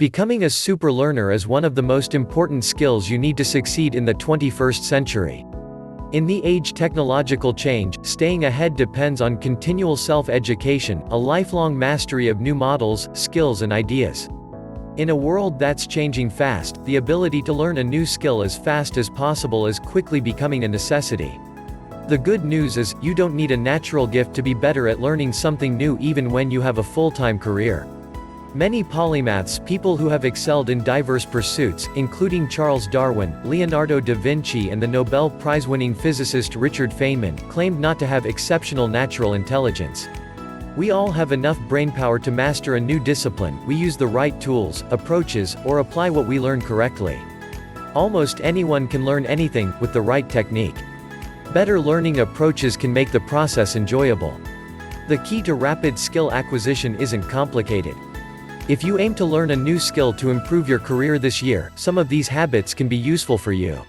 Becoming a super learner is one of the most important skills you need to succeed in the 21st century. In the age of technological change, staying ahead depends on continual self-education, a lifelong mastery of new models, skills and ideas. In a world that's changing fast, the ability to learn a new skill as fast as possible is quickly becoming a necessity. The good news is, you don't need a natural gift to be better at learning something new even when you have a full-time career. Many polymaths, people who have excelled in diverse pursuits, including Charles Darwin, Leonardo da Vinci and the Nobel Prize-winning physicist Richard Feynman, claimed not to have exceptional natural intelligence. We all have enough brainpower to master a new discipline, we use the right tools, approaches, or apply what we learn correctly. Almost anyone can learn anything, with the right technique. Better learning approaches can make the process enjoyable. The key to rapid skill acquisition isn't complicated. If you aim to learn a new skill to improve your career this year, some of these habits can be useful for you.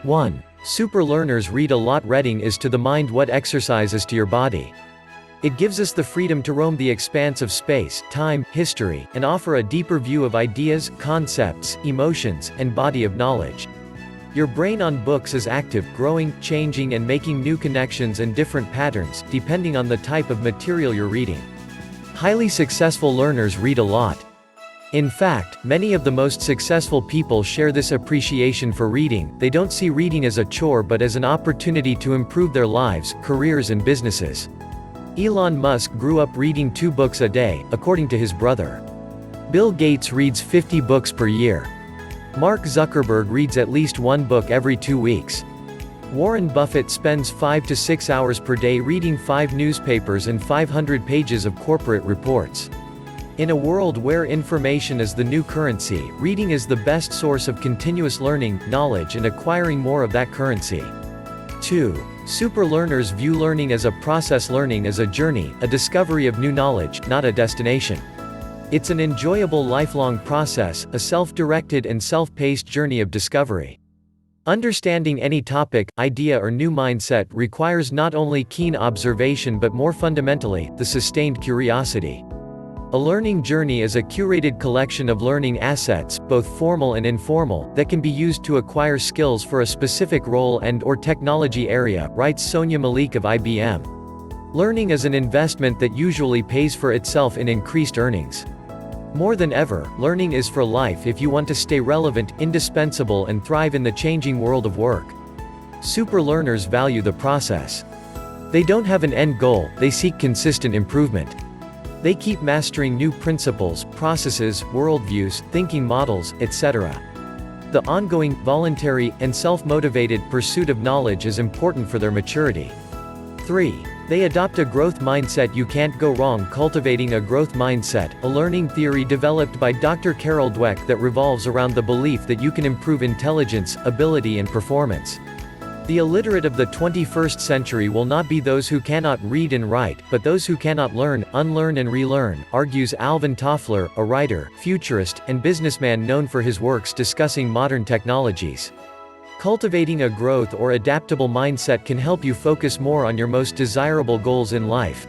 1. Super learners read a lot. Reading is to the mind what exercise is to your body. It gives us the freedom to roam the expanse of space, time, history, and offer a deeper view of ideas, concepts, emotions, and body of knowledge. Your brain on books is active, growing, changing and making new connections and different patterns, depending on the type of material you're reading. Highly successful learners read a lot. In fact, many of the most successful people share this appreciation for reading. They don't see reading as a chore but as an opportunity to improve their lives, careers and businesses. Elon Musk grew up reading 2 books a day, according to his brother. Bill Gates reads 50 books per year. Mark Zuckerberg reads at least 1 book every 2 weeks. Warren Buffett spends 5 to 6 hours per day reading 5 newspapers and 500 pages of corporate reports. In a world where information is the new currency, reading is the best source of continuous learning, knowledge and acquiring more of that currency. 2. Super learners view learning as a process. Learning as a journey, a discovery of new knowledge, not a destination. It's an enjoyable lifelong process, a self-directed and self-paced journey of discovery. Understanding any topic, idea or new mindset requires not only keen observation but more fundamentally, the sustained curiosity. A learning journey is a curated collection of learning assets, both formal and informal, that can be used to acquire skills for a specific role and/or technology area, writes Sonia Malik of IBM. Learning is an investment that usually pays for itself in increased earnings. More than ever, learning is for life if you want to stay relevant, indispensable and thrive in the changing world of work. Super learners value the process. They don't have an end goal, they seek consistent improvement. They keep mastering new principles, processes, worldviews, thinking models, etc. The ongoing, voluntary, and self-motivated pursuit of knowledge is important for their maturity. 3. They adopt a growth mindset. You can't go wrong cultivating a growth mindset, a learning theory developed by Dr. Carol Dweck that revolves around the belief that you can improve intelligence, ability and performance. The illiterate of the 21st century will not be those who cannot read and write, but those who cannot learn, unlearn and relearn, argues Alvin Toffler, a writer, futurist, and businessman known for his works discussing modern technologies. Cultivating a growth or adaptable mindset can help you focus more on your most desirable goals in life.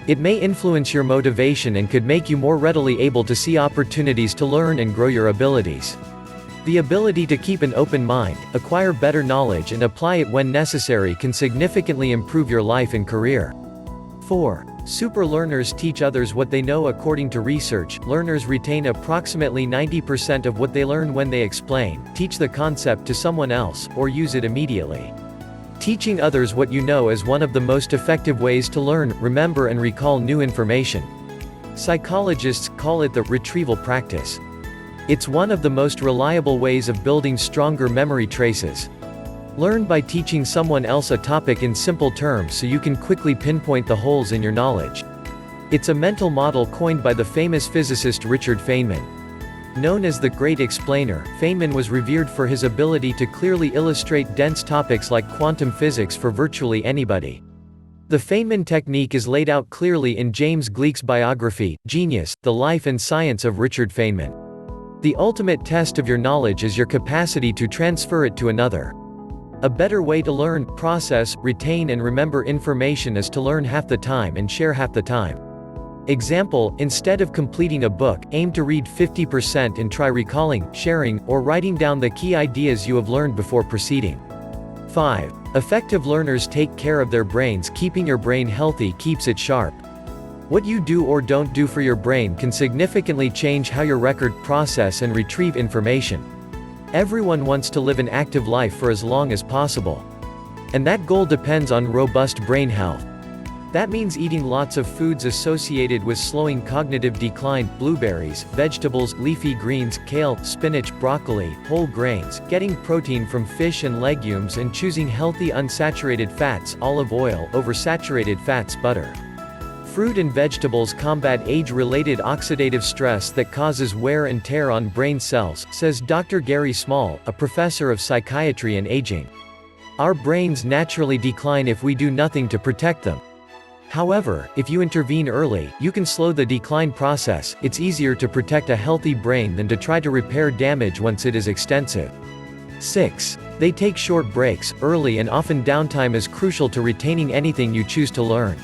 It may influence your motivation and could make you more readily able to see opportunities to learn and grow your abilities. The ability to keep an open mind, acquire better knowledge and apply it when necessary can significantly improve your life and career. 4. Super learners teach others what they know. According to research, learners retain approximately 90% of what they learn when they explain, teach the concept to someone else, or use it immediately. Teaching others what you know is one of the most effective ways to learn, remember and recall new information. Psychologists call it the retrieval practice. It's one of the most reliable ways of building stronger memory traces. Learn by teaching someone else a topic in simple terms so you can quickly pinpoint the holes in your knowledge. It's a mental model coined by the famous physicist Richard Feynman. Known as the Great Explainer, Feynman was revered for his ability to clearly illustrate dense topics like quantum physics for virtually anybody. The Feynman technique is laid out clearly in James Gleick's biography, Genius: The Life and Science of Richard Feynman. The ultimate test of your knowledge is your capacity to transfer it to another. A better way to learn, process, retain and remember information is to learn half the time and share half the time. Example, instead of completing a book, aim to read 50% and try recalling, sharing, or writing down the key ideas you have learned before proceeding. 5. Effective learners take care of their brains. Keeping your brain healthy keeps it sharp. What you do or don't do for your brain can significantly change how your record, process and retrieve information. Everyone wants to live an active life for as long as possible. And that goal depends on robust brain health. That means eating lots of foods associated with slowing cognitive decline: blueberries, vegetables, leafy greens, kale, spinach, broccoli, whole grains, getting protein from fish and legumes, and choosing healthy unsaturated fats, olive oil, over saturated fats, butter. Fruit and vegetables combat age-related oxidative stress that causes wear and tear on brain cells, says Dr. Gary Small, a professor of psychiatry and aging. Our brains naturally decline if we do nothing to protect them. However, if you intervene early, you can slow the decline process. It's easier to protect a healthy brain than to try to repair damage once it is extensive. 6. They take short breaks. Early and often downtime is crucial to retaining anything you choose to learn.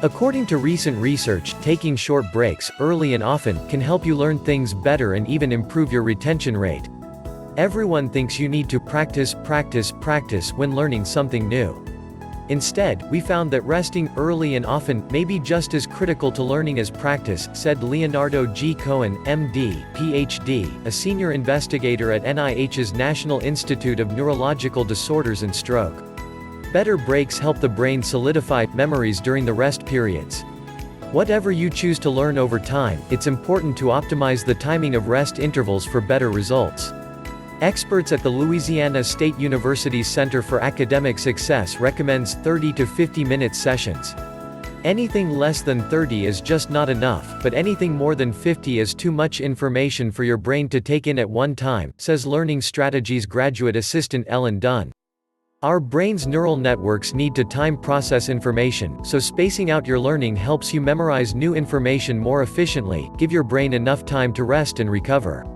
According to recent research, taking short breaks, early and often, can help you learn things better and even improve your retention rate. Everyone thinks you need to practice when learning something new. Instead, we found that resting early and often may be just as critical to learning as practice, said Leonardo G. Cohen, MD, PhD, a senior investigator at NIH's National Institute of Neurological Disorders and Stroke. Better breaks help the brain solidify memories during the rest periods. Whatever you choose to learn over time, it's important to optimize the timing of rest intervals for better results. Experts at the Louisiana State University's Center for Academic Success recommends 30 to 50-minute sessions. Anything less than 30 is just not enough, but anything more than 50 is too much information for your brain to take in at one time, says Learning Strategies graduate assistant Ellen Dunn. Our brain's neural networks need to time process information, so spacing out your learning helps you memorize new information more efficiently. Give your brain enough time to rest and recover.